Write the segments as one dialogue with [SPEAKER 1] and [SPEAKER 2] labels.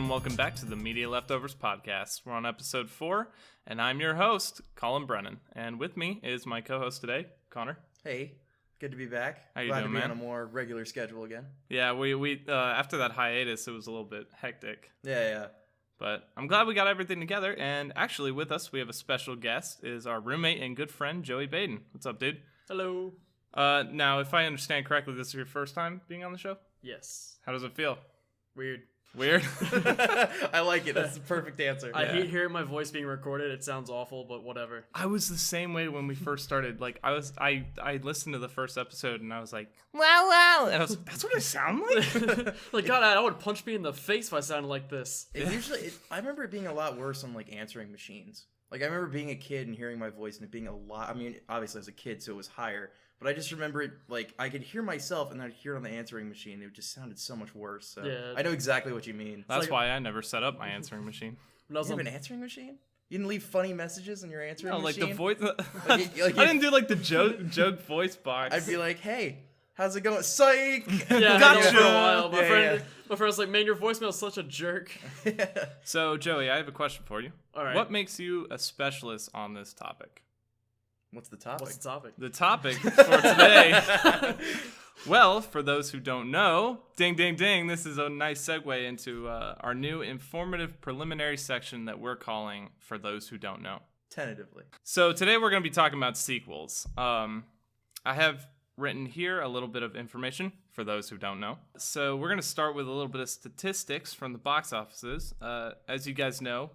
[SPEAKER 1] and welcome back to the Media Leftovers podcast. We're on episode 4, and I'm your host, Colin Brennan. And with me is my co-host today, Connor.
[SPEAKER 2] Hey, good to be back.
[SPEAKER 1] How you
[SPEAKER 2] Glad
[SPEAKER 1] doing,
[SPEAKER 2] to be
[SPEAKER 1] man?
[SPEAKER 2] on a more regular schedule again.
[SPEAKER 1] Yeah, we after that hiatus, it was a little bit hectic.
[SPEAKER 2] Yeah.
[SPEAKER 1] But I'm glad we got everything together, and actually with us, we have a special guest, is our roommate and good friend, Joey Baden. What's up, dude?
[SPEAKER 3] Hello.
[SPEAKER 1] Now, if I understand correctly, this is your first time being on the show?
[SPEAKER 3] Yes.
[SPEAKER 1] How does it feel?
[SPEAKER 3] Weird.
[SPEAKER 1] Weird?
[SPEAKER 2] I like it. That's the perfect answer.
[SPEAKER 3] I hate hearing my voice being recorded. It sounds awful, but whatever.
[SPEAKER 1] I was the same way when we first started. Like, I listened to the first episode and I was like, wow. And I was like, that's what I sound like?
[SPEAKER 3] Like, God, I would punch me in the face if I sounded like this.
[SPEAKER 2] I remember it being a lot worse on like answering machines. Like I remember being a kid and hearing my voice and it being a lot. I mean, obviously I was a kid, so it was higher. But I just remember it, like, I could hear myself, and then I'd hear it on the answering machine. It just sounded so much worse. So
[SPEAKER 3] Yeah.
[SPEAKER 2] I know exactly what you mean.
[SPEAKER 1] That's why I never set up my answering machine.
[SPEAKER 3] When I was
[SPEAKER 2] You have
[SPEAKER 3] on-
[SPEAKER 2] an answering machine? You didn't leave funny messages in your answering
[SPEAKER 1] No, like
[SPEAKER 2] machine?
[SPEAKER 1] the voice.
[SPEAKER 2] Like,
[SPEAKER 1] I didn't do like the joke voice box.
[SPEAKER 2] I'd be like, hey, how's it going? Psych!
[SPEAKER 3] Yeah,
[SPEAKER 1] Gotcha.
[SPEAKER 3] I did it for a while. My
[SPEAKER 2] Yeah,
[SPEAKER 3] friend was like, man, your voicemail is such a jerk.
[SPEAKER 1] So, Joey, I have a question for you.
[SPEAKER 3] All right.
[SPEAKER 1] What makes you a specialist on this topic?
[SPEAKER 2] What's the topic?
[SPEAKER 3] What's the topic?
[SPEAKER 1] The topic for today. Well, for those who don't know, ding, ding, ding, this is a nice segue into our new informative preliminary section that we're calling For Those Who Don't Know.
[SPEAKER 2] Tentatively.
[SPEAKER 1] So today we're going to be talking about sequels. I have written here a little bit of information for those who don't know. So we're going to start with a little bit of statistics from the box offices. As you guys know,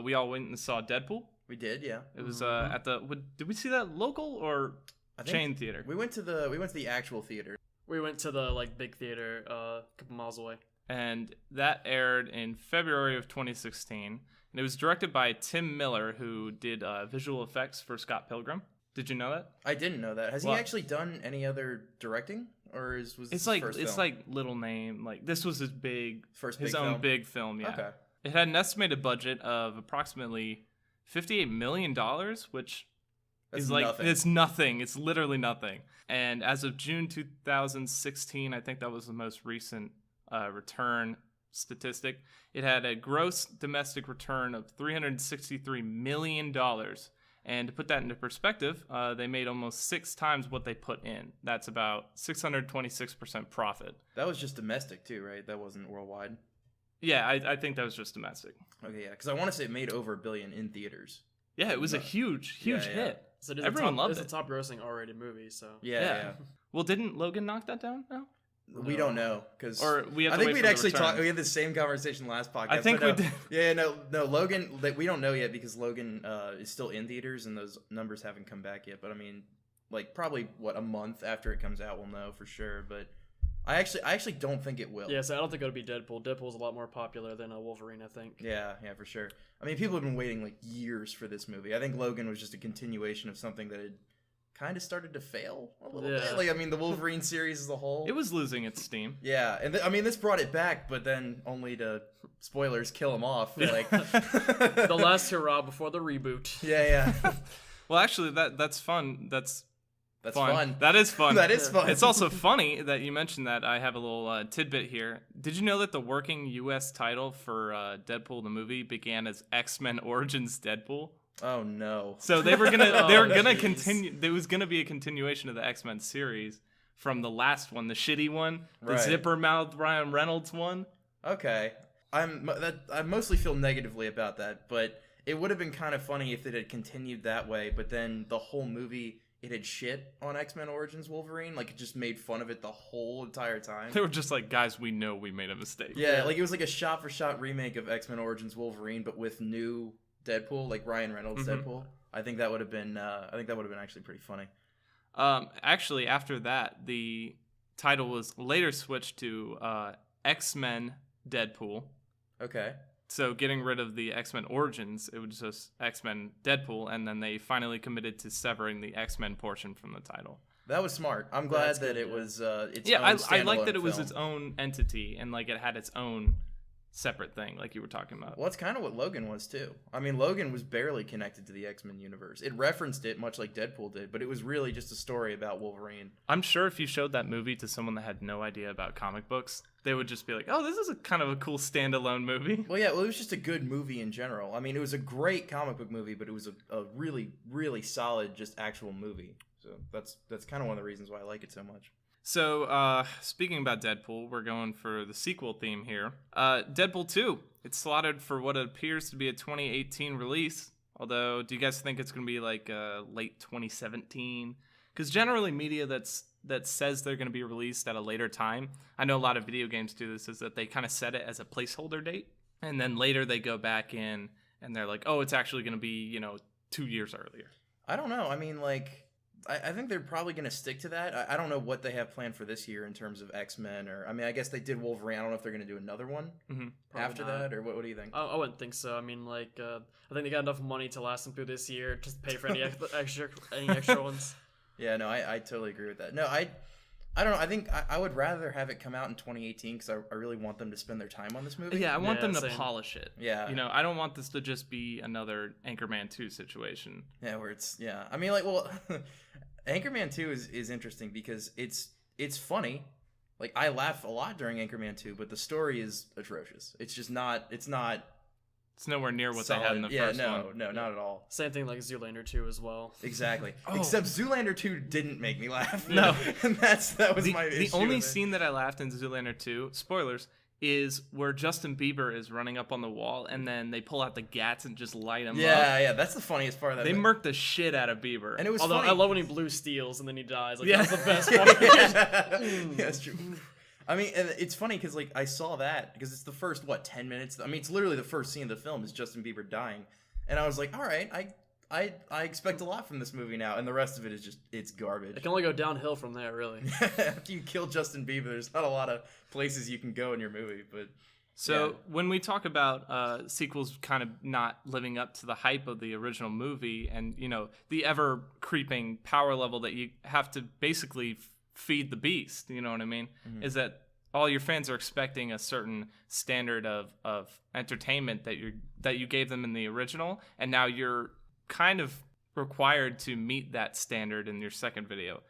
[SPEAKER 1] we all went and saw Deadpool.
[SPEAKER 2] We did, yeah.
[SPEAKER 1] It was at the. Did we see that local or chain theater?
[SPEAKER 2] We went to the actual theater.
[SPEAKER 3] We went to the big theater a couple miles away.
[SPEAKER 1] And that aired in February of 2016. And it was directed by Tim Miller, who did visual effects for Scott Pilgrim. Did you know that?
[SPEAKER 2] I didn't know that. Has he actually done any other directing, or was this his first film?
[SPEAKER 1] Like little name. Like this was his
[SPEAKER 2] own
[SPEAKER 1] big film. Yeah.
[SPEAKER 2] Okay.
[SPEAKER 1] It had an estimated budget of approximately $58 million, which is like
[SPEAKER 2] nothing.
[SPEAKER 1] It's nothing. It's literally nothing. And as of June 2016, I think that was the most recent return statistic. It had a gross domestic return of $363 million. And to put that into perspective, they made almost 6 times what they put in. That's about 626% profit.
[SPEAKER 2] That was just domestic too, right? That wasn't worldwide.
[SPEAKER 1] Yeah, I think that was just domestic.
[SPEAKER 2] Okay, yeah, because I want to say it made over $1 billion in theaters.
[SPEAKER 1] Yeah, it was a huge
[SPEAKER 2] Yeah.
[SPEAKER 1] hit.
[SPEAKER 3] So it is
[SPEAKER 1] Everyone loved
[SPEAKER 3] It's
[SPEAKER 1] it.
[SPEAKER 3] a top grossing R-rated movie, so.
[SPEAKER 2] Yeah.
[SPEAKER 1] Well, didn't Logan knock that down? No.
[SPEAKER 2] We don't know because
[SPEAKER 1] Or we have
[SPEAKER 2] I
[SPEAKER 1] to
[SPEAKER 2] think
[SPEAKER 1] wait
[SPEAKER 2] we'd
[SPEAKER 1] for the
[SPEAKER 2] actually
[SPEAKER 1] returns.
[SPEAKER 2] We had the same conversation last podcast.
[SPEAKER 1] I think
[SPEAKER 2] but
[SPEAKER 1] we
[SPEAKER 2] no.
[SPEAKER 1] did.
[SPEAKER 2] Yeah, no, Logan. We don't know yet because Logan is still in theaters and those numbers haven't come back yet. But I mean, probably a month after it comes out, we'll know for sure. But I actually don't think it will.
[SPEAKER 3] Yeah, so I don't think it'll be Deadpool. Deadpool's a lot more popular than Wolverine, I think.
[SPEAKER 2] Yeah, for sure. I mean, people have been waiting years for this movie. I think Logan was just a continuation of something that had kind of started to fail a little bit. I mean, the Wolverine series as a whole.
[SPEAKER 1] It was losing its steam.
[SPEAKER 2] Yeah, and this brought it back, but then only to, spoilers, kill him off.
[SPEAKER 3] The last hurrah before the reboot.
[SPEAKER 2] Yeah.
[SPEAKER 1] Well, actually, that's fun. That's
[SPEAKER 2] fun.
[SPEAKER 1] That is fun.
[SPEAKER 2] That is fun.
[SPEAKER 1] It's also funny that you mentioned that. I have a little tidbit here. Did you know that the working U.S. title for Deadpool the movie began as X-Men Origins Deadpool?
[SPEAKER 2] Oh no.
[SPEAKER 1] So they were gonna
[SPEAKER 3] geez.
[SPEAKER 1] continue. There was gonna be a continuation of the X-Men series from the last one, the shitty one, the
[SPEAKER 2] Right.
[SPEAKER 1] zipper mouthed Ryan Reynolds one.
[SPEAKER 2] Okay. I mostly feel negatively about that, but it would have been kind of funny if it had continued that way, but then the whole movie, it had shit on X-Men Origins Wolverine. It just made fun of it the whole entire time.
[SPEAKER 1] They were just like, guys, we know we made a mistake.
[SPEAKER 2] Yeah, it was like a shot-for-shot remake of X-Men Origins Wolverine, but with new Deadpool, like Ryan Reynolds Deadpool. I think that would have been actually pretty funny.
[SPEAKER 1] Actually, after that, the title was later switched to X-Men Deadpool.
[SPEAKER 2] Okay.
[SPEAKER 1] So getting rid of the X-Men Origins, it was just X-Men Deadpool, and then they finally committed to severing the X-Men portion from the title.
[SPEAKER 2] That was smart. I'm glad
[SPEAKER 3] That's
[SPEAKER 2] that
[SPEAKER 3] good,
[SPEAKER 2] it was its
[SPEAKER 1] Yeah,
[SPEAKER 2] own
[SPEAKER 1] I like that
[SPEAKER 2] standalone
[SPEAKER 1] it was
[SPEAKER 2] film.
[SPEAKER 1] its own entity, and it had its own separate thing, like you were talking about.
[SPEAKER 2] Well, that's kind of what Logan was too. I mean, Logan was barely connected to the X-Men universe. It referenced it much like Deadpool did, but it was really just a story about Wolverine.
[SPEAKER 1] I'm sure if you showed that movie to someone that had no idea about comic books, they would just be like, "Oh, this is a kind of a cool standalone movie."
[SPEAKER 2] Well, yeah, it was just a good movie in general. I mean, it was a great comic book movie, but it was a really, really solid just actual movie. So that's kind of one of the reasons why I like it so much.
[SPEAKER 1] So, speaking about Deadpool, we're going for the sequel theme here. Deadpool 2, it's slotted for what appears to be a 2018 release. Although, do you guys think it's going to be like late 2017? Because generally media that says they're going to be released at a later time, I know a lot of video games do this, is that they kind of set it as a placeholder date. And then later they go back in and they're like, oh, it's actually going to be, 2 years earlier.
[SPEAKER 2] I don't know. I mean, like... I think they're probably going to stick to that. I don't know what they have planned for this year in terms of X-Men, or I mean, I guess they did Wolverine. I don't know if they're going to do another one after that, or what do you think?
[SPEAKER 3] I wouldn't think so. I mean, like, I think they got enough money to last them through this year, just pay for any extra ones.
[SPEAKER 2] Yeah, no, I totally agree with that. No, I don't know. I think I would rather have it come out in 2018 because I really want them to spend their time on this movie.
[SPEAKER 1] Yeah, I want them to
[SPEAKER 3] same.
[SPEAKER 1] polish it.
[SPEAKER 2] Yeah.
[SPEAKER 1] I don't want this to just be another Anchorman 2 situation.
[SPEAKER 2] Yeah, where it's, yeah. I mean, like, well, Anchorman 2 is interesting because it's funny. Like, I laugh a lot during Anchorman 2, but the story is atrocious. It's just not, it's
[SPEAKER 1] nowhere near what
[SPEAKER 2] solid.
[SPEAKER 1] they had in the first one.
[SPEAKER 2] No, not at all.
[SPEAKER 3] Same thing like Zoolander 2 as well.
[SPEAKER 2] Exactly.
[SPEAKER 1] Oh.
[SPEAKER 2] Except Zoolander 2 didn't make me laugh.
[SPEAKER 1] No.
[SPEAKER 2] And that was my issue.
[SPEAKER 1] The only
[SPEAKER 2] with it.
[SPEAKER 1] scene that I laughed in Zoolander 2, spoilers, is where Justin Bieber is running up on the wall and then they pull out the gats and just light him up.
[SPEAKER 2] Yeah, that's the funniest part of that.
[SPEAKER 1] They murked the shit out of Bieber.
[SPEAKER 2] And it was
[SPEAKER 3] Although
[SPEAKER 2] funny.
[SPEAKER 3] I love when he blue steals and then he dies. Like,
[SPEAKER 1] Yeah.
[SPEAKER 3] that's the best part.
[SPEAKER 2] Yeah, that's true. I mean, and it's funny because like I saw that because it's the first 10 minutes. I mean, it's literally the first scene of the film is Justin Bieber dying, and I was like, all right, I expect a lot from this movie now, and the rest of it is just it's garbage.
[SPEAKER 3] It can only go downhill from there, really.
[SPEAKER 2] After you kill Justin Bieber, there's not a lot of places you can go in your movie, but.
[SPEAKER 1] So
[SPEAKER 2] yeah.
[SPEAKER 1] when we talk about sequels kind of not living up to the hype of the original movie and, the ever creeping power level that you have to basically feed the beast, you know what I mean? Mm-hmm. Is that all your fans are expecting a certain standard of entertainment that you gave them in the original, and now you're kind of required to meet that standard in your second video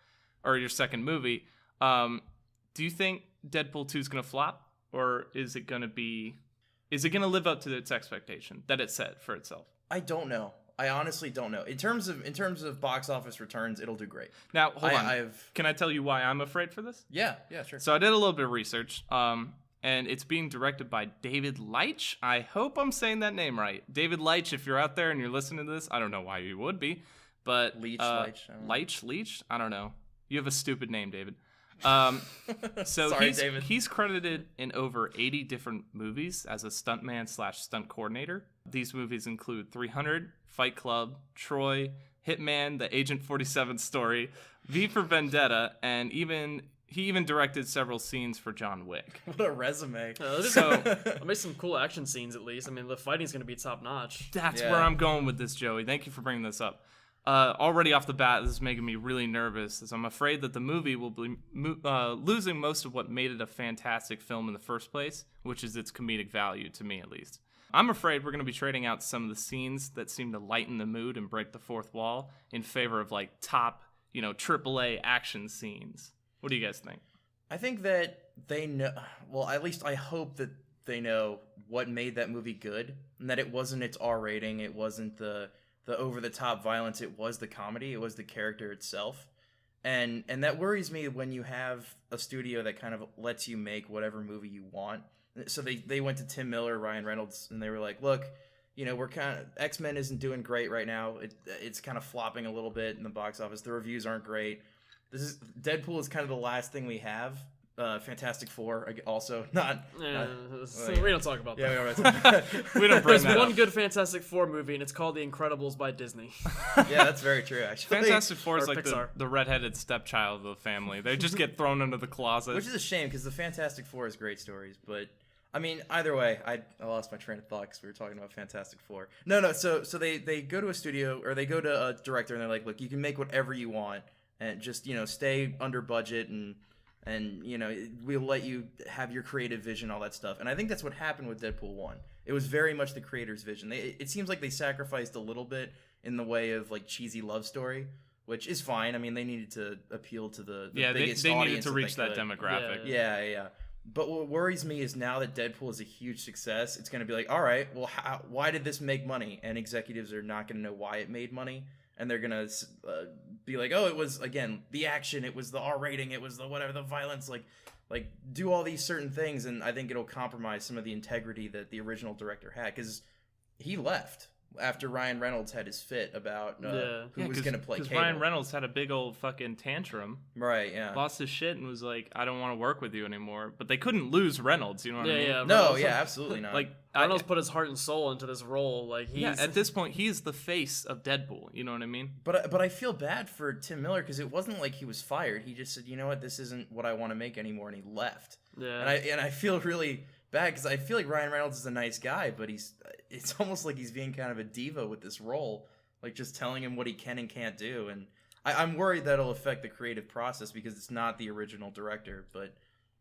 [SPEAKER 1] or your second movie. Do you think Deadpool 2 is going to flop? Or is it going to live up to its expectation that it set for itself?
[SPEAKER 2] I don't know. I honestly don't know. In terms of box office returns, it'll do great.
[SPEAKER 1] Now, hold on. Can I tell you why I'm afraid for this?
[SPEAKER 2] Yeah, sure.
[SPEAKER 1] So I did a little bit of research, and it's being directed by David Leitch. I hope I'm saying that name right. David Leitch, if you're out there and you're listening to this, I don't know why you would be, but
[SPEAKER 2] Leitch.
[SPEAKER 1] Leitch? I don't know. You have a stupid name, David. So
[SPEAKER 2] Sorry, David.
[SPEAKER 1] He's credited in over 80 different movies as a stuntman / stunt coordinator. These movies include 300, Fight Club, Troy, Hitman, The Agent 47 Story, V for Vendetta, and he even directed several scenes for John Wick.
[SPEAKER 2] What a resume.
[SPEAKER 3] I made some cool action scenes at least. I mean, the fighting's going to be top notch.
[SPEAKER 1] That's where I'm going with this, Joey. Thank you for bringing this up. Already off the bat, this is making me really nervous, as I'm afraid that the movie will be losing most of what made it a fantastic film in the first place, which is its comedic value, to me at least. I'm afraid we're going to be trading out some of the scenes that seem to lighten the mood and break the fourth wall in favor of like top, AAA action scenes. What do you guys think?
[SPEAKER 2] I think that they know, well, at least I hope that they know what made that movie good, and that it wasn't its R rating, it wasn't the over-the-top violence, it was the comedy, it was the character itself. And that worries me when you have a studio that kind of lets you make whatever movie you want. So they went to Tim Miller, Ryan Reynolds, and they were like, look, we're kind of, X-Men isn't doing great right now. It's kind of flopping a little bit in the box office. The reviews aren't great. Deadpool is kind of the last thing we have. Fantastic Four, also not.
[SPEAKER 3] We don't talk about that.
[SPEAKER 2] Yeah,
[SPEAKER 1] We don't bring
[SPEAKER 3] There's one good Fantastic Four movie, and it's called The Incredibles by Disney.
[SPEAKER 2] Yeah, that's very true, actually.
[SPEAKER 1] Fantastic Four is
[SPEAKER 3] Or
[SPEAKER 1] like
[SPEAKER 3] Pixar.
[SPEAKER 1] the redheaded stepchild of the family. They just get thrown into the closet.
[SPEAKER 2] Which is a shame, because the Fantastic Four is great stories, but I mean, either way, I lost my train of thought because we were talking about Fantastic Four. No, so they go to a studio, or they go to a director, and they're like, look, you can make whatever you want, and just, stay under budget, and and we'll let you have your creative vision, all that stuff. And I think that's what happened with Deadpool 1. It was very much the creator's vision. It seems like they sacrificed a little bit in the way of like cheesy love story, which is fine. I mean, they needed to appeal to the biggest
[SPEAKER 1] they
[SPEAKER 2] audience
[SPEAKER 1] needed to reach that demographic.
[SPEAKER 2] Yeah. But what worries me is now that Deadpool is a huge success, it's going to be like, all right, well, why did this make money? And executives are not going to know why it made money. And they're going to be like, oh, it was, again, the action, it was the R rating, it was the whatever, the violence, like do all these certain things. And I think it'll compromise some of the integrity that the original director had, because he left after Ryan Reynolds had his fit about who was going to play Cable.
[SPEAKER 1] Because Ryan Reynolds had a big old fucking tantrum.
[SPEAKER 2] Right, yeah.
[SPEAKER 1] Lost his shit and was like, I don't want to work with you anymore. But they couldn't lose Reynolds, you know what I mean?
[SPEAKER 3] Yeah,
[SPEAKER 2] no,
[SPEAKER 3] Reynolds,
[SPEAKER 2] yeah, absolutely not.
[SPEAKER 3] Like, Reynolds put his heart and soul into this role. Like,
[SPEAKER 1] at this point, he's the face of Deadpool, you know what I mean?
[SPEAKER 2] But I feel bad for Tim Miller, because it wasn't like he was fired. He just said, you know what, this isn't what I want to make anymore, and he left.
[SPEAKER 3] Yeah.
[SPEAKER 2] And I feel really bad, because I feel like Ryan Reynolds is a nice guy, but it's almost like he's being kind of a diva with this role, like just telling him what he can and can't do. And I'm worried that'll affect the creative process, because it's not the original director. But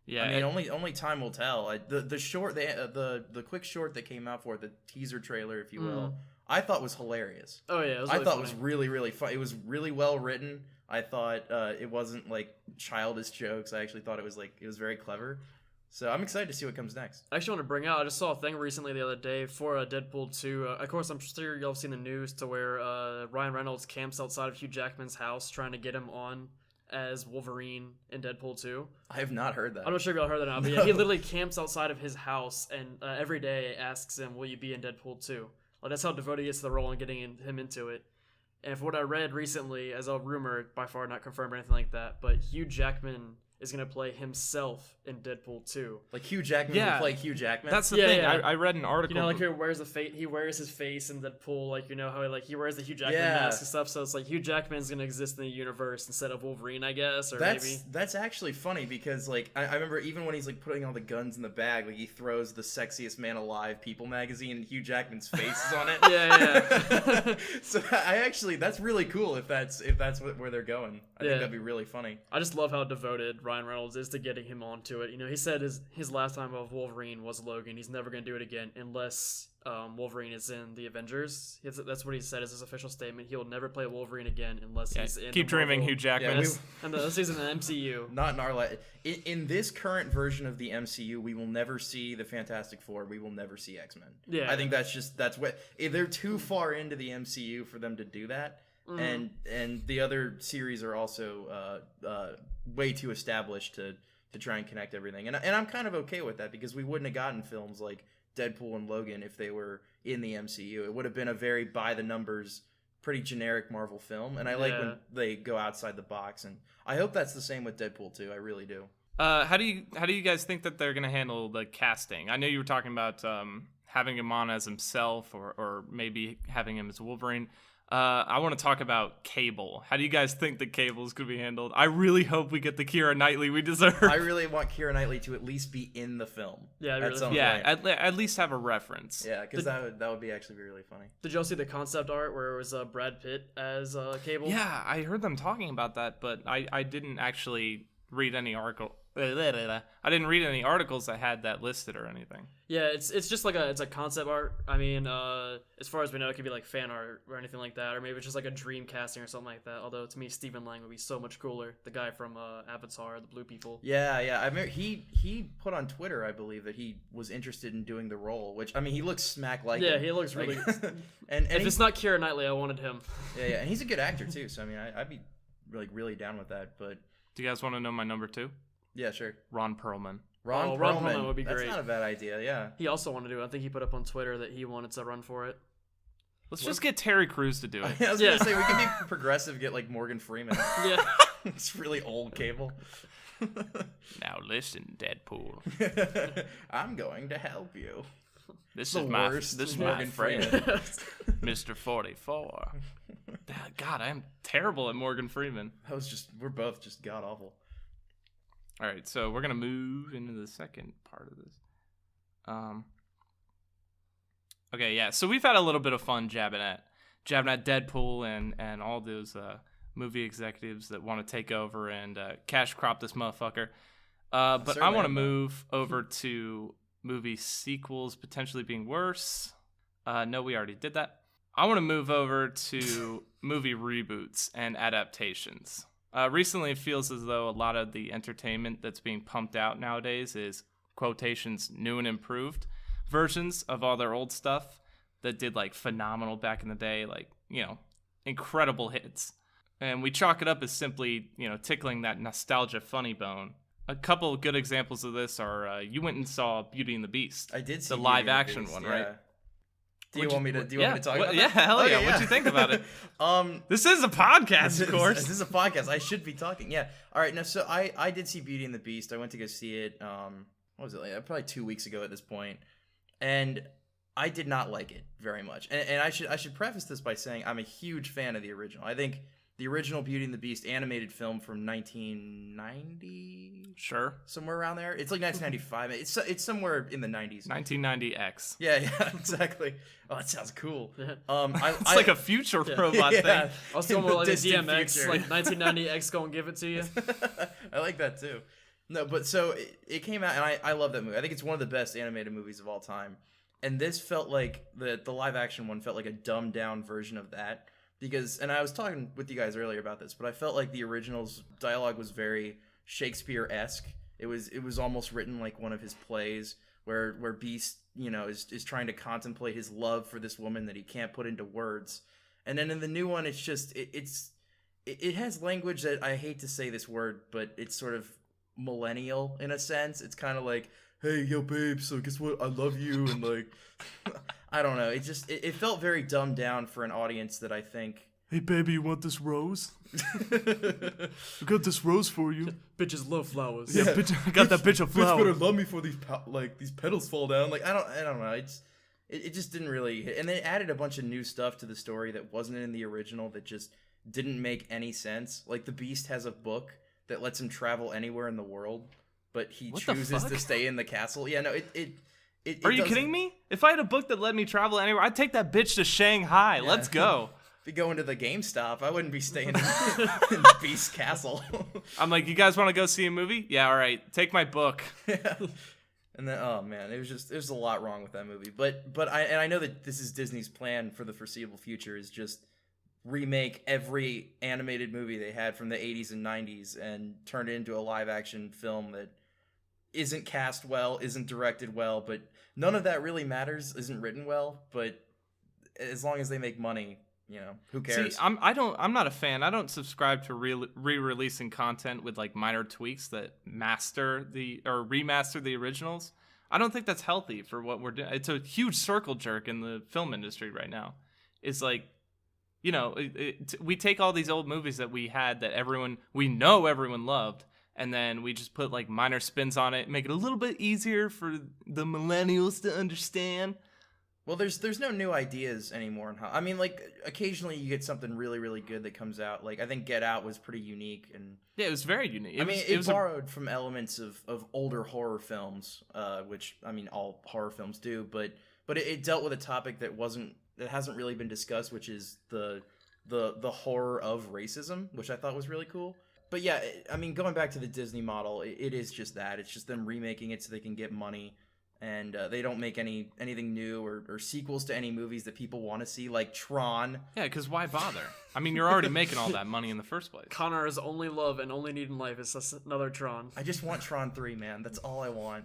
[SPEAKER 2] yeah, I mean, only time will tell. The short, the quick short that came out for it, the teaser trailer, if you will, I thought was hilarious.
[SPEAKER 3] Oh yeah,
[SPEAKER 2] I thought it was really, really fun. It was really well written. I thought it wasn't like childish jokes. I actually thought it was very clever. So I'm excited to see what comes next.
[SPEAKER 3] I actually want to bring out, I just saw a thing recently the other day for Deadpool 2. Of course, I'm sure y'all have seen the news to where Ryan Reynolds camps outside of Hugh Jackman's house trying to get him on as Wolverine in Deadpool 2.
[SPEAKER 2] I have not heard that.
[SPEAKER 3] I'm not sure if y'all heard that or not, but yeah, he literally camps outside of his house and every day asks him, will you be in Deadpool 2? Like, that's how devoted he is to the role and getting him into it. And for what I read recently, as a rumor, by far not confirmed or anything like that, but Hugh Jackman is going to play himself in Deadpool 2.
[SPEAKER 2] Like Hugh Jackman will play Hugh Jackman?
[SPEAKER 1] That's the thing. Yeah. I read an article.
[SPEAKER 3] You know, like he wears his face in Deadpool, like, you know, how he wears the Hugh Jackman mask and stuff, so it's like Hugh Jackman's going to exist in the universe instead of Wolverine, I guess, or maybe.
[SPEAKER 2] That's actually funny, because, like, I remember even when he's, like, putting all the guns in the bag, like, he throws the Sexiest Man Alive People magazine, and Hugh Jackman's face is on it.
[SPEAKER 3] Yeah.
[SPEAKER 2] So that's really cool if that's where they're going. I think that'd be really funny.
[SPEAKER 3] I just love how devoted Ryan Reynolds is to getting him onto it. You know, he said his last time of Wolverine was Logan. He's never going to do it again unless Wolverine is in the Avengers. That's what he said as his official statement. He'll never play Wolverine again unless he's in.
[SPEAKER 1] Keep dreaming, Hugh Jackman.
[SPEAKER 3] Unless he's in the MCU.
[SPEAKER 2] Not in our in this current version of the MCU, we will never see the Fantastic Four. We will never see X-Men.
[SPEAKER 3] Yeah,
[SPEAKER 2] I think that's what they're too far into the MCU for them to do that. And the other series are also way too established to try and connect everything. And I'm kind of okay with that, because we wouldn't have gotten films like Deadpool and Logan if they were in the MCU. It would have been a very by the numbers, pretty generic Marvel film. And I like when they go outside the box. And I hope that's the same with Deadpool 2. I really do.
[SPEAKER 1] How do you guys think that they're gonna handle the casting? I know you were talking about having him on as himself, or maybe having him as Wolverine. I want to talk about Cable. How do you guys think that Cable is going to be handled? I really hope we get the Keira Knightley we deserve.
[SPEAKER 2] I really want Keira Knightley to at least be in the film.
[SPEAKER 3] Yeah,
[SPEAKER 1] at least have a reference.
[SPEAKER 2] Yeah, because that would be actually really funny.
[SPEAKER 3] Did y'all see the concept art where it was Brad Pitt as Cable?
[SPEAKER 1] Yeah, I heard them talking about that, but I didn't actually read any article. I didn't read any articles that had that listed or anything.
[SPEAKER 3] Yeah, it's just like it's a concept art. I mean, as far as we know, it could be like fan art or anything like that, or maybe it's just like a dream casting or something like that. Although to me, Stephen Lang would be so much cooler. The guy from Avatar, the Blue People.
[SPEAKER 2] Yeah. I remember he put on Twitter, I believe, that he was interested in doing the role. Which, I mean, he looks smack like him.
[SPEAKER 3] He looks really.
[SPEAKER 2] and
[SPEAKER 3] if it's not Keira Knightley, I wanted him.
[SPEAKER 2] Yeah, and he's a good actor too. So I mean, I'd be really down with that. But
[SPEAKER 1] do you guys want to know my number 2?
[SPEAKER 2] Yeah, sure.
[SPEAKER 1] Ron Perlman.
[SPEAKER 2] Ron Perlman
[SPEAKER 3] would be great.
[SPEAKER 2] That's not a bad idea, yeah.
[SPEAKER 3] He also wanted to do it. I think he put up on Twitter that he wanted to run for it.
[SPEAKER 1] Let's just get Terry Crews to do it.
[SPEAKER 2] I was going to say, we can be progressive, get like Morgan Freeman.
[SPEAKER 3] Yeah.
[SPEAKER 2] It's really old Cable.
[SPEAKER 1] Now listen, Deadpool.
[SPEAKER 2] I'm going to help you.
[SPEAKER 1] This is my friend, Mr. 44. God, I am terrible at Morgan Freeman.
[SPEAKER 2] We're both just god awful.
[SPEAKER 1] All right, so we're gonna move into the second part of this. Okay, yeah. So we've had a little bit of fun jabbing at Deadpool and all those movie executives that want to take over and cash crop this motherfucker. But I
[SPEAKER 2] certainly
[SPEAKER 1] want to
[SPEAKER 2] have that.
[SPEAKER 1] move over to movie sequels potentially being worse. No, we already did that. I want to move over to movie reboots and adaptations. Recently, it feels as though a lot of the entertainment that's being pumped out nowadays is quotations new and improved versions of all their old stuff that did like phenomenal back in the day, like, you know, incredible hits. And we chalk it up as simply, you know, tickling that nostalgia funny bone. A couple of good examples of this are you went and saw Beauty and the Beast.
[SPEAKER 2] I did see
[SPEAKER 1] the
[SPEAKER 2] Beauty
[SPEAKER 1] live
[SPEAKER 2] and the
[SPEAKER 1] action
[SPEAKER 2] Beast,
[SPEAKER 1] one,
[SPEAKER 2] yeah.
[SPEAKER 1] right?
[SPEAKER 2] Do you want me to talk about
[SPEAKER 1] Yeah,
[SPEAKER 2] that?
[SPEAKER 1] hell
[SPEAKER 2] Okay,
[SPEAKER 1] yeah. What'd you think about it? This is a podcast, of course.
[SPEAKER 2] This is a podcast. I should be talking. Yeah. All right. No. So I did see Beauty and the Beast. I went to go see it. What was it? Like, probably 2 weeks ago at this point, and I did not like it very much. And I should preface this by saying I'm a huge fan of the original. I think the original Beauty and the Beast animated film from 1990,
[SPEAKER 1] Sure.
[SPEAKER 2] somewhere around there. It's like 1995. It's somewhere in the 90s.
[SPEAKER 1] 1990X.
[SPEAKER 2] Yeah, exactly. Oh, that sounds cool.
[SPEAKER 1] It's like a future robot
[SPEAKER 2] Yeah.
[SPEAKER 1] thing.
[SPEAKER 3] I was doing more like the
[SPEAKER 2] Distant
[SPEAKER 3] DMX,
[SPEAKER 2] future.
[SPEAKER 3] like 1990X gonna give it to you.
[SPEAKER 2] I like that too. No, but so it came out, and I love that movie. I think it's one of the best animated movies of all time. And this felt like the live action one felt like a dumbed down version of that. Because, and I was talking with you guys earlier about this, but I felt like the original's dialogue was very Shakespeare-esque. It was almost written like one of his plays, where Beast, you know, is trying to contemplate his love for this woman that he can't put into words. And then in the new one, it's just it has language that, I hate to say this word, but it's sort of millennial in a sense. It's kind of like, hey, yo, babe, so guess what? I love you, and like, I don't know. It felt very dumbed down for an audience that I think.
[SPEAKER 1] Hey, baby, you want this rose? I got this rose for you.
[SPEAKER 3] Bitches love flowers.
[SPEAKER 1] Yeah, bitch, I got that bitch a flower.
[SPEAKER 2] love me for these petals fall down. Like, I don't know. It just didn't really hit. And they added a bunch of new stuff to the story that wasn't in the original that just didn't make any sense. Like, the Beast has a book that lets him travel anywhere in the world, but he
[SPEAKER 1] What the
[SPEAKER 2] chooses
[SPEAKER 1] fuck?
[SPEAKER 2] to stay in the castle. Yeah, no,
[SPEAKER 1] Are you kidding me? If I had a book that let me travel anywhere, I'd take that bitch to Shanghai. Let's go.
[SPEAKER 2] If you go into the GameStop, I wouldn't be staying in Beast Castle.
[SPEAKER 1] I'm like, you guys want to go see a movie? Yeah, all right. Take my book.
[SPEAKER 2] Yeah. And then, oh man, there's a lot wrong with that movie. But I know that this is Disney's plan for the foreseeable future, is just remake every animated movie they had from the 80s and 90s and turn it into a live action film that isn't cast well, isn't directed well, but none of that really matters, isn't written well, but as long as they make money, you know, who cares?
[SPEAKER 1] See, I'm not a fan. I don't subscribe to re-releasing content with like minor tweaks that remaster the originals. I don't think that's healthy for what we're doing. It's a huge circle jerk in the film industry right now. It's like, you know, we take all these old movies that we had that everyone loved, and then we just put like minor spins on it, make it a little bit easier for the millennials to understand.
[SPEAKER 2] Well, there's no new ideas anymore. I mean, like, occasionally you get something really, really good that comes out. Like, I think Get Out was pretty unique, and
[SPEAKER 1] Yeah, it was very unique.
[SPEAKER 2] it was borrowed from elements of older horror films, which, I mean, all horror films do, but it dealt with a topic that hasn't really been discussed, which is the horror of racism, which I thought was really cool. But yeah, I mean, going back to the Disney model, it is just that. It's just them remaking it so they can get money, and they don't make anything new or sequels to any movies that people want to see, like Tron.
[SPEAKER 1] Yeah, because why bother? I mean, you're already making all that money in the first place.
[SPEAKER 3] Connor's only love and only need in life is just another Tron.
[SPEAKER 2] I just want Tron 3, man. That's all I want.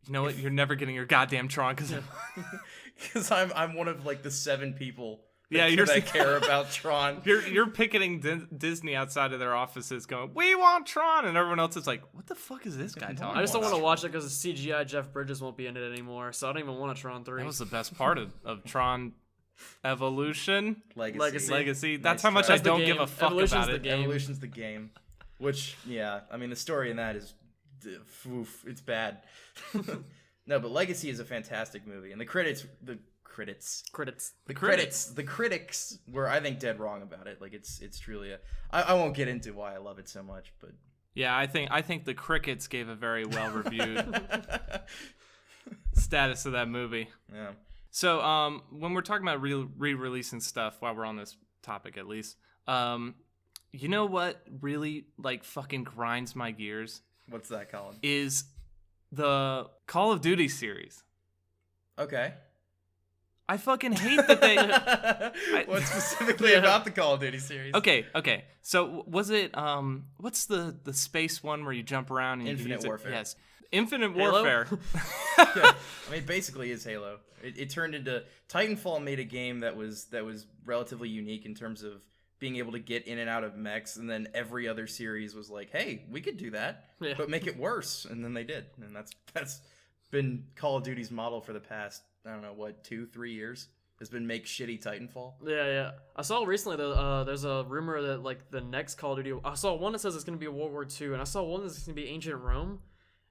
[SPEAKER 1] You know what? You're never getting your goddamn Tron
[SPEAKER 2] Because I'm one of like the 7 people
[SPEAKER 1] Yeah,
[SPEAKER 2] that care about Tron.
[SPEAKER 1] You're picketing Disney outside of their offices going, we want Tron, and everyone else is like, what the fuck is this guy talking
[SPEAKER 3] I just don't
[SPEAKER 1] about?
[SPEAKER 3] want to watch it because the CGI Jeff Bridges won't be in it anymore, so I don't even want a Tron 3.
[SPEAKER 1] That was the best part of Tron Evolution.
[SPEAKER 2] Legacy.
[SPEAKER 1] That's
[SPEAKER 2] Nice
[SPEAKER 1] how much
[SPEAKER 2] try.
[SPEAKER 1] I don't give a fuck
[SPEAKER 3] Evolution's
[SPEAKER 1] about
[SPEAKER 3] the
[SPEAKER 1] it.
[SPEAKER 3] game.
[SPEAKER 2] Evolution's the game. Which, yeah, I mean, the story in that is, it's bad. No, but Legacy is a fantastic movie, and the critics were, I think, dead wrong about it. Like, it's truly I won't get into why I love it so much, but
[SPEAKER 1] Yeah, I think the critics gave a very well reviewed status of that movie.
[SPEAKER 2] yeah.
[SPEAKER 1] So when we're talking about re-releasing stuff, while we're on this topic at least, You know what really like fucking grinds my gears
[SPEAKER 2] What's that, Colin?
[SPEAKER 1] is the Call of Duty series.
[SPEAKER 2] Okay.
[SPEAKER 1] I fucking hate that they.
[SPEAKER 2] What specifically about the Call of Duty series?
[SPEAKER 1] Okay. So was it what's the space one where you jump around and you
[SPEAKER 2] Infinite
[SPEAKER 1] use
[SPEAKER 2] Warfare.
[SPEAKER 1] It? Yes, Infinite
[SPEAKER 3] Halo?
[SPEAKER 1] Warfare.
[SPEAKER 2] Yeah. I mean, basically, it's Halo. It turned into Titanfall made a game that was relatively unique in terms of being able to get in and out of mechs, and then every other series was like, hey, we could do that, but make it worse, and then they did, and that's been Call of Duty's model for the past, I don't know, what, 2-3 years? Has been make shitty Titanfall.
[SPEAKER 3] Yeah. I saw recently that there's a rumor that like the next Call of Duty. I saw one that says it's going to be World War II, and I saw one that's going to be Ancient Rome.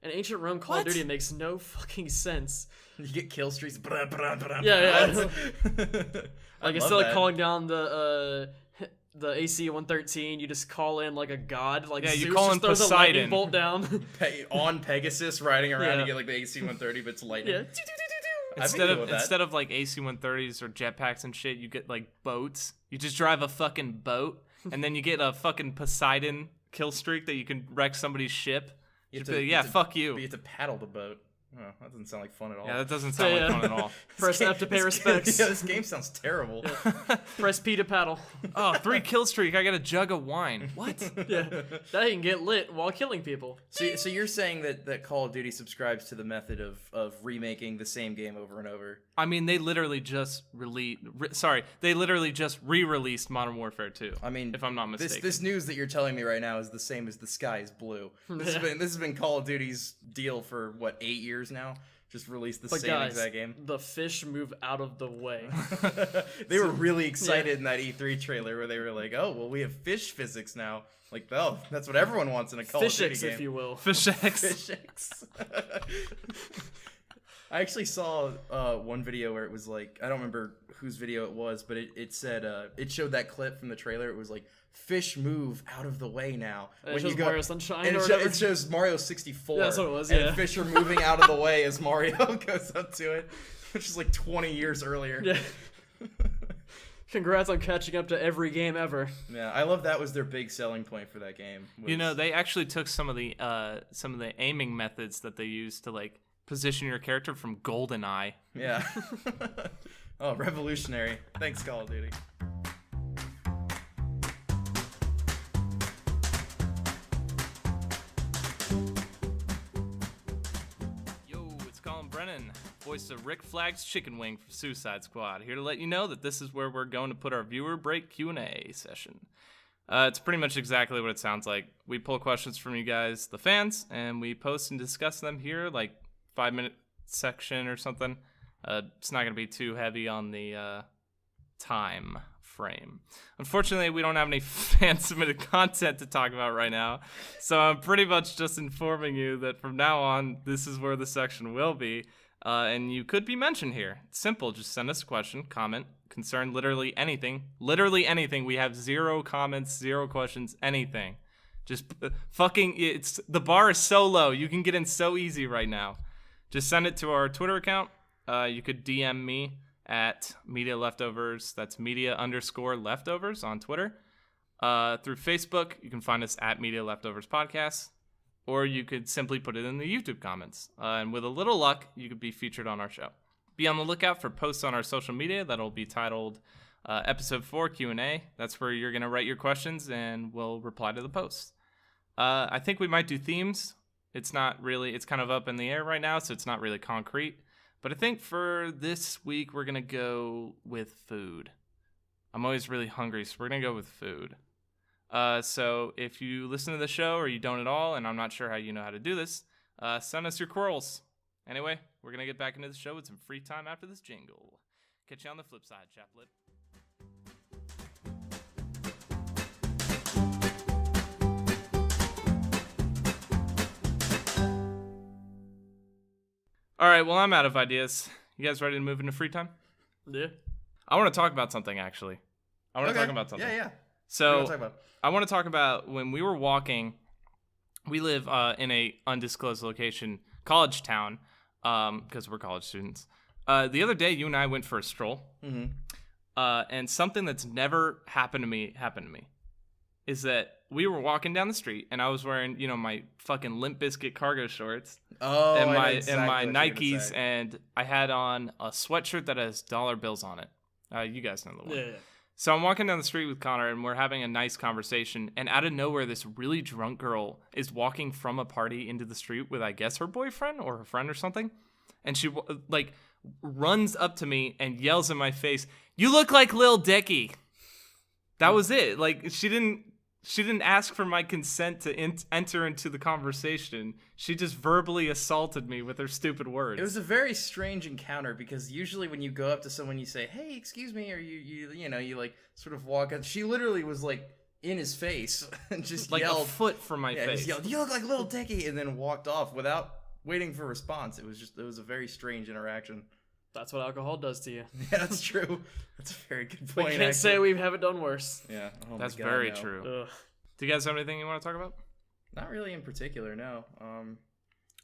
[SPEAKER 3] And Ancient Rome Call of Duty makes no fucking sense.
[SPEAKER 2] You get kill streaks.
[SPEAKER 3] Yeah. Like instead of
[SPEAKER 2] that.
[SPEAKER 3] calling down the AC-113, you just call in like a god. Like
[SPEAKER 1] Yeah, you
[SPEAKER 3] Zeus
[SPEAKER 1] call in
[SPEAKER 3] just throws a lightning
[SPEAKER 1] Poseidon.
[SPEAKER 3] bolt down.
[SPEAKER 2] On Pegasus riding around,
[SPEAKER 3] Yeah.
[SPEAKER 2] you get like the AC-130, but it's lightning.
[SPEAKER 3] Yeah.
[SPEAKER 2] I'd be cool with that.
[SPEAKER 1] Instead of like AC-130s or jetpacks and shit, you get like boats. You just drive a fucking boat, and then you get a fucking Poseidon kill streak that you can wreck somebody's ship.
[SPEAKER 2] You have
[SPEAKER 1] Just be
[SPEAKER 2] to-
[SPEAKER 1] like,
[SPEAKER 2] you
[SPEAKER 1] yeah,
[SPEAKER 2] have to-
[SPEAKER 1] fuck
[SPEAKER 2] But you
[SPEAKER 1] you.
[SPEAKER 2] have to paddle the boat. Oh, that doesn't sound like fun at all.
[SPEAKER 1] Yeah, that doesn't sound like fun at all.
[SPEAKER 3] Press F to pay respects.
[SPEAKER 2] Yeah, this game sounds terrible.
[SPEAKER 3] Press P to paddle.
[SPEAKER 1] Oh, 3 kill streak. I got a jug of wine. What?
[SPEAKER 3] Yeah, that you can get lit while killing people.
[SPEAKER 2] So you're saying that Call of Duty subscribes to the method of remaking the same game over and over?
[SPEAKER 1] I mean, they literally just re-released Modern Warfare 2.
[SPEAKER 2] I mean,
[SPEAKER 1] if I'm not mistaken.
[SPEAKER 2] This news that you're telling me right now is the same as the sky is blue. This has been Call of Duty's deal for what, 8 years now? Just release the
[SPEAKER 3] But
[SPEAKER 2] same
[SPEAKER 3] guys,
[SPEAKER 2] exact game.
[SPEAKER 3] the fish move out of the way.
[SPEAKER 2] They were really excited in that E3 trailer where they were like, "Oh, well, we have fish physics now." Like, oh, that's what everyone wants in a Call of Duty
[SPEAKER 3] Fishix,
[SPEAKER 2] game.
[SPEAKER 3] if you will.
[SPEAKER 1] Fish X.
[SPEAKER 2] Fishix. I actually saw one video where it was like, I don't remember whose video it was, but it said it showed that clip from the trailer. It was like, fish move out of the way now.
[SPEAKER 3] It shows Mario Sunshine
[SPEAKER 2] and
[SPEAKER 3] or whatever.
[SPEAKER 2] it shows Mario 64.
[SPEAKER 3] Yeah, that's what it was,
[SPEAKER 2] And
[SPEAKER 3] yeah.
[SPEAKER 2] fish are moving out of the way as Mario goes up to it, which is like 20 years earlier.
[SPEAKER 3] Yeah. Congrats on catching up to every game ever.
[SPEAKER 2] Yeah, I love that was their big selling point for that game.
[SPEAKER 1] You know, they actually took some of the aiming methods that they used to like position your character from GoldenEye.
[SPEAKER 2] Yeah. Oh, revolutionary. Thanks, Call of Duty.
[SPEAKER 1] Yo, it's Colin Brennan, voice of Rick Flag's Chicken Wing from Suicide Squad, here to let you know that this is where we're going to put our viewer break Q&A session. It's pretty much exactly what it sounds like. We pull questions from you guys, the fans, and we post and discuss them here, like 5-minute section or something. It's not going to be too heavy on the time frame. Unfortunately, we don't have any fan-submitted content to talk about right now, so I'm pretty much just informing you that from now on, this is where the section will be, and you could be mentioned here. It's simple. Just send us a question, comment, concern, literally anything. Literally anything. We have 0 comments, 0 questions, anything. Just it's the bar is so low. You can get in so easy right now. Just send it to our Twitter account. You could DM me at Media Leftovers. That's media_leftovers on Twitter. Through Facebook, you can find us at Media Leftovers Podcast. Or you could simply put it in the YouTube comments. And with a little luck, you could be featured on our show. Be on the lookout for posts on our social media that'll be titled Episode 4 Q&A. That's where you're going to write your questions and we'll reply to the posts. I think we might do themes. It's not really, it's kind of up in the air right now, so it's not really concrete. But I think for this week, we're going to go with food. I'm always really hungry, so we're going to go with food. So if you listen to the show or you don't at all, and I'm not sure how you know how to do this, send us your quarrels. Anyway, we're going to get back into the show with some free time after this jingle. Catch you on the flip side, Chaplet. All right, well, I'm out of ideas. You guys ready to move into free time?
[SPEAKER 3] Yeah.
[SPEAKER 1] I want to talk about something, actually. I want to talk about something.
[SPEAKER 2] Yeah. What
[SPEAKER 1] So
[SPEAKER 2] do you wanna talk about?
[SPEAKER 1] I want to talk about when we were walking. We live in a undisclosed location, college town, because we're college students. The other day, you and I went for a stroll,
[SPEAKER 2] Mm-hmm.
[SPEAKER 1] and something that's never happened to me happened to me. is that we were walking down the street, and I was wearing, my fucking Limp Bizkit cargo shorts
[SPEAKER 2] Oh,
[SPEAKER 1] and
[SPEAKER 2] I know
[SPEAKER 1] my
[SPEAKER 2] exactly
[SPEAKER 1] and my
[SPEAKER 2] what you're gonna
[SPEAKER 1] Nikes,
[SPEAKER 2] say.
[SPEAKER 1] and I had on a sweatshirt that has dollar bills on it. You guys know the one.
[SPEAKER 3] Yeah.
[SPEAKER 1] So I'm walking down the street with Connor, and we're having a nice conversation. And out of nowhere, this really drunk girl is walking from a party into the street with, I guess, her boyfriend or her friend or something. And she runs up to me and yells in my face, "You look like Lil Dicky." That was it. Like, she didn't ask for my consent to enter into the conversation. She just verbally assaulted me with her stupid words.
[SPEAKER 2] It was a very strange encounter because usually when you go up to someone, you say, "Hey, excuse me," or you like sort of walk up. She literally was like in his face and just
[SPEAKER 1] like
[SPEAKER 2] yelled,
[SPEAKER 1] a foot from my face.
[SPEAKER 2] just yelled, "You look like Lil Dicky," and then walked off without waiting for a response. It was a very strange interaction.
[SPEAKER 3] That's what alcohol does to you.
[SPEAKER 2] Yeah, that's true. That's a very good
[SPEAKER 3] We
[SPEAKER 2] point.
[SPEAKER 3] can't say we haven't done worse.
[SPEAKER 2] Yeah, oh my
[SPEAKER 1] That's
[SPEAKER 2] God,
[SPEAKER 1] very
[SPEAKER 2] no.
[SPEAKER 1] true.
[SPEAKER 3] Ugh.
[SPEAKER 1] Do you guys have anything you want to talk about?
[SPEAKER 2] Not really in particular, no.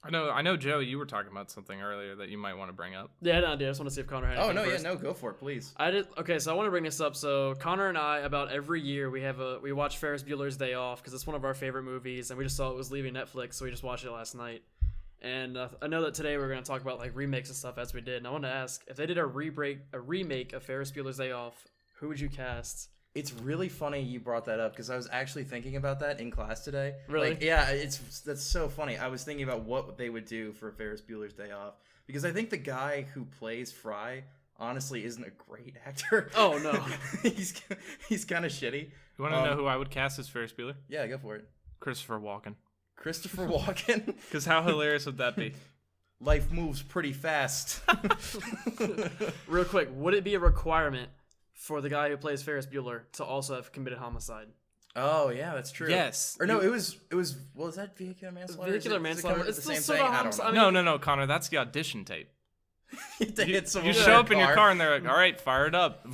[SPEAKER 1] I know, Joe, you were talking about something earlier that you might want to bring up.
[SPEAKER 3] Yeah, no, dude. I just want to see if Connor had
[SPEAKER 2] Oh
[SPEAKER 3] anything
[SPEAKER 2] no,
[SPEAKER 3] first.
[SPEAKER 2] yeah, no, go for it, please.
[SPEAKER 3] I did. Okay, so I want to bring this up. So Connor and I, about every year, we watch Ferris Bueller's Day Off because it's one of our favorite movies, and we just saw it was leaving Netflix, so we just watched it last night. And I know that today we're going to talk about like remakes and stuff as we did. And I want to ask, if they did a remake of Ferris Bueller's Day Off, who would you cast?
[SPEAKER 2] It's really funny you brought that up because I was actually thinking about that in class today.
[SPEAKER 3] Really?
[SPEAKER 2] Like, yeah, that's so funny. I was thinking about what they would do for Ferris Bueller's Day Off because I think the guy who plays Fry honestly isn't a great actor.
[SPEAKER 3] Oh no,
[SPEAKER 2] he's kind of shitty.
[SPEAKER 1] You want to know who I would cast as Ferris Bueller?
[SPEAKER 2] Yeah, go for it.
[SPEAKER 1] Christopher Walken.
[SPEAKER 2] Christopher Walken.
[SPEAKER 1] Because how hilarious would that be?
[SPEAKER 2] Life moves pretty fast.
[SPEAKER 3] real quick, would it be a requirement for the guy who plays Ferris Bueller to also have committed homicide?
[SPEAKER 2] Oh yeah, that's true.
[SPEAKER 1] Yes.
[SPEAKER 2] Or no, it was. Well, is that vehicular manslaughter?
[SPEAKER 3] Vehicular
[SPEAKER 2] Is it
[SPEAKER 3] manslaughter.
[SPEAKER 2] covered
[SPEAKER 3] It's
[SPEAKER 2] the same
[SPEAKER 3] still
[SPEAKER 2] thing.
[SPEAKER 3] sort of
[SPEAKER 2] I don't
[SPEAKER 3] homicide.
[SPEAKER 2] know.
[SPEAKER 3] I mean-
[SPEAKER 1] No, Connor, that's the audition tape.
[SPEAKER 2] They hit someone
[SPEAKER 1] You
[SPEAKER 2] with
[SPEAKER 1] show
[SPEAKER 2] their
[SPEAKER 1] up in your car and they're like, "All right, fire it up."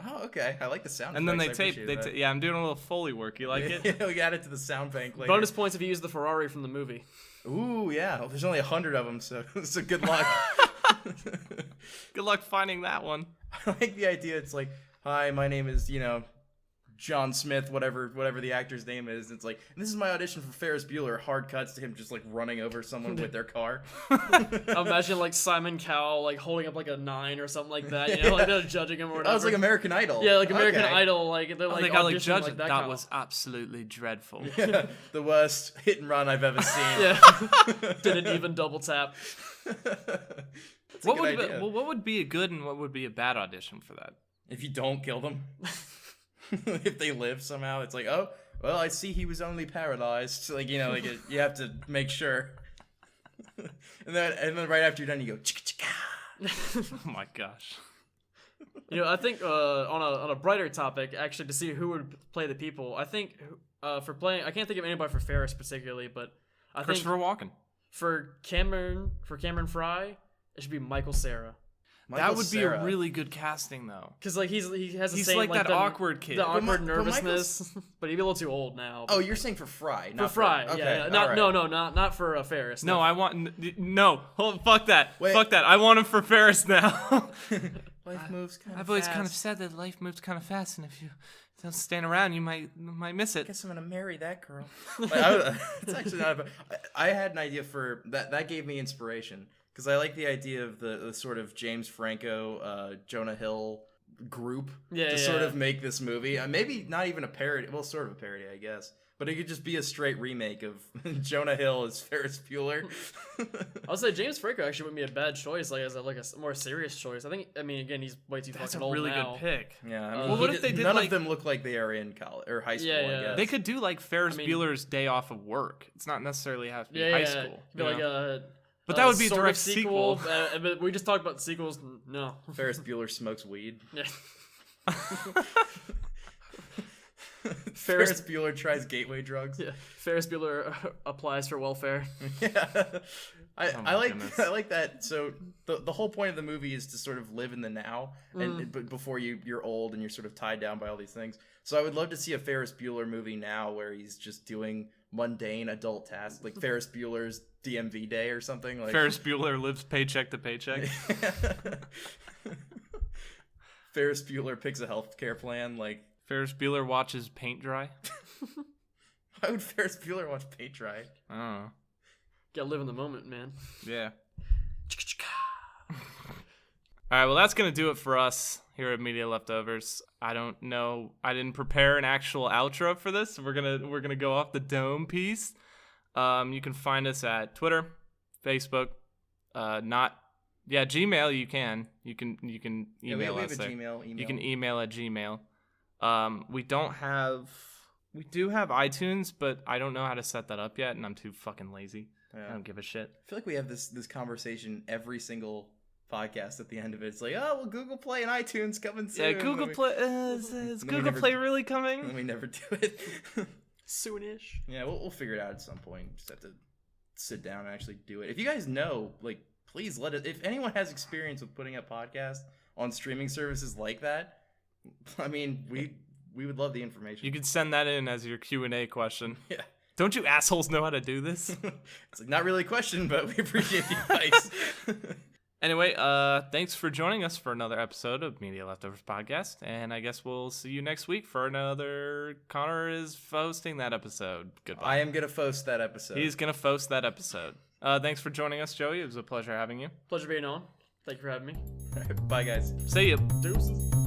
[SPEAKER 2] Oh, okay. I like the sound.
[SPEAKER 1] And then they
[SPEAKER 2] effects. I
[SPEAKER 1] tape.
[SPEAKER 2] appreciate that.
[SPEAKER 1] Yeah, I'm doing a little Foley work. You like it?
[SPEAKER 2] Yeah, we add it to the sound bank later.
[SPEAKER 3] Bonus points if you use the Ferrari from the movie.
[SPEAKER 2] Ooh, yeah. Well, there's only 100 of them, so good luck.
[SPEAKER 1] Good luck finding that one.
[SPEAKER 2] I like the idea. It's like, "Hi, my name is, John Smith, whatever the actor's name is." It's like, "This is my audition for Ferris Bueller." Hard cuts to him just like running over someone with their car.
[SPEAKER 3] Imagine like Simon Cowell like holding up like a 9 or something like that. Like they're judging him or whatever.
[SPEAKER 2] That was like American Idol.
[SPEAKER 3] Yeah, like American
[SPEAKER 2] Okay.
[SPEAKER 3] Idol. Like they're like
[SPEAKER 1] They got like
[SPEAKER 3] auditioning
[SPEAKER 1] judged.
[SPEAKER 3] like
[SPEAKER 1] That
[SPEAKER 3] kind of-
[SPEAKER 1] was absolutely dreadful.
[SPEAKER 2] Yeah, the worst hit and run I've ever seen.
[SPEAKER 3] Yeah. Didn't even double tap.
[SPEAKER 2] That's a
[SPEAKER 1] What
[SPEAKER 2] good
[SPEAKER 1] would
[SPEAKER 2] idea.
[SPEAKER 1] what would be a good and what would be a bad audition for that?
[SPEAKER 2] If you don't kill them, if they live somehow, it's like, "Oh, well, I see he was only paralyzed." Like, you have to make sure. and then right after you're done, you go, "Chicka chicka."
[SPEAKER 1] Oh my gosh.
[SPEAKER 3] I think on a brighter topic, actually, to see who would play the people, I think for playing, I can't think of anybody for Ferris particularly, but I think
[SPEAKER 1] Christopher Walken.
[SPEAKER 3] for Cameron Fry, it should be Michael Cera.
[SPEAKER 1] That would be
[SPEAKER 2] Cera.
[SPEAKER 1] a really good casting, though.
[SPEAKER 3] Because like he has the
[SPEAKER 1] He's
[SPEAKER 3] same
[SPEAKER 1] like that
[SPEAKER 3] the,
[SPEAKER 1] awkward kid.
[SPEAKER 3] the
[SPEAKER 1] But
[SPEAKER 3] awkward
[SPEAKER 2] but
[SPEAKER 3] nervousness, but he'd be a little too old now.
[SPEAKER 2] Oh, you're saying for Fry,
[SPEAKER 3] for
[SPEAKER 2] not
[SPEAKER 3] Fry,
[SPEAKER 2] okay,
[SPEAKER 3] yeah.
[SPEAKER 2] all
[SPEAKER 3] Not
[SPEAKER 2] right.
[SPEAKER 3] not for Ferris.
[SPEAKER 1] No, I want no. Hold, fuck that.
[SPEAKER 2] Wait.
[SPEAKER 1] Fuck that. I want him for Ferris now.
[SPEAKER 2] Life moves kind of
[SPEAKER 1] I've always
[SPEAKER 2] fast.
[SPEAKER 1] kind of said that life moves kind of fast, and if you don't stand around, you might miss it.
[SPEAKER 2] Guess I'm gonna marry that girl. It's actually not. I had an idea for that. That gave me inspiration because I like the idea of the sort of James Franco, Jonah Hill group to sort of make this movie. Maybe not even a parody. Well, sort of a parody, I guess. But it could just be a straight remake of Jonah Hill as Ferris Bueller.
[SPEAKER 3] I would say James Franco actually wouldn't be a bad choice, like as a more serious choice. I mean, again, he's way too
[SPEAKER 1] That's a
[SPEAKER 3] fucking old
[SPEAKER 1] really
[SPEAKER 3] now.
[SPEAKER 1] good pick.
[SPEAKER 2] Yeah. I
[SPEAKER 3] Well,
[SPEAKER 2] mean,
[SPEAKER 1] what if they did,
[SPEAKER 2] none
[SPEAKER 1] like-
[SPEAKER 2] of them look like they are in college or high school?
[SPEAKER 3] Yeah,
[SPEAKER 2] I
[SPEAKER 3] yeah.
[SPEAKER 2] guess.
[SPEAKER 1] They could do like Ferris
[SPEAKER 3] I mean-
[SPEAKER 1] Bueller's Day Off of Work. It's not necessarily have to be
[SPEAKER 3] Yeah,
[SPEAKER 1] high
[SPEAKER 3] yeah.
[SPEAKER 1] school.
[SPEAKER 3] Be
[SPEAKER 1] you
[SPEAKER 3] like
[SPEAKER 1] know?
[SPEAKER 3] a.
[SPEAKER 1] But that would be a
[SPEAKER 3] sort of
[SPEAKER 1] direct sequel.
[SPEAKER 3] But we just talked about sequels. No.
[SPEAKER 2] Ferris Bueller smokes weed.
[SPEAKER 3] Yeah.
[SPEAKER 2] Ferris Bueller tries gateway drugs.
[SPEAKER 3] Yeah. Ferris Bueller applies for welfare.
[SPEAKER 2] Yeah,
[SPEAKER 1] my
[SPEAKER 2] I like
[SPEAKER 1] goodness.
[SPEAKER 2] I like that. So the whole point of the movie is to sort of live in the now, and but before you're old and you're sort of tied down by all these things. So I would love to see a Ferris Bueller movie now where he's just doing mundane adult tasks, like Ferris Bueller's DMV Day or something. Like
[SPEAKER 1] Ferris Bueller lives paycheck to paycheck.
[SPEAKER 2] Ferris Bueller picks a healthcare plan like
[SPEAKER 1] Ferris Bueller watches paint dry.
[SPEAKER 2] Why would Ferris Bueller watch paint dry?
[SPEAKER 1] I don't know.
[SPEAKER 3] Gotta live in the moment, man.
[SPEAKER 1] Yeah. All right, well, that's going to do it for us here at Media Leftovers. I don't know. I didn't prepare an actual outro for this. We're gonna go off the dome piece. You can find us at Twitter, Facebook, Gmail. You can email
[SPEAKER 2] we
[SPEAKER 1] us
[SPEAKER 2] have a
[SPEAKER 1] there.
[SPEAKER 2] Gmail.
[SPEAKER 1] You can email at Gmail. We do have iTunes, but I don't know how to set that up yet, and I'm too fucking lazy.
[SPEAKER 2] Yeah.
[SPEAKER 1] I don't give a shit.
[SPEAKER 2] I feel like we have this conversation every single podcast. At the end of it, it's like, oh, well, Google Play and iTunes coming soon.
[SPEAKER 1] Yeah, Google Play. Is Google Play really coming?
[SPEAKER 2] And we never do it.
[SPEAKER 3] Soonish.
[SPEAKER 2] Yeah, we'll figure it out at some point. Just have to sit down and actually do it. If you guys know, like, please let it. If anyone has experience with putting up podcasts on streaming services like that, I mean, we would love the information.
[SPEAKER 1] You could send that in as your Q&A question.
[SPEAKER 2] Yeah.
[SPEAKER 1] Don't you assholes know how to do this?
[SPEAKER 2] It's like, not really a question, but we appreciate the advice.
[SPEAKER 1] Anyway, thanks for joining us for another episode of Media Leftovers Podcast, and I guess we'll see you next week for another. Connor is hosting that episode. Goodbye.
[SPEAKER 2] I am gonna post that episode.
[SPEAKER 1] He's gonna host that episode. Thanks for joining us, Joey. It was a pleasure having you.
[SPEAKER 3] Pleasure being on. Thank you for having me.
[SPEAKER 2] Bye, guys.
[SPEAKER 1] See you.
[SPEAKER 3] Deuces.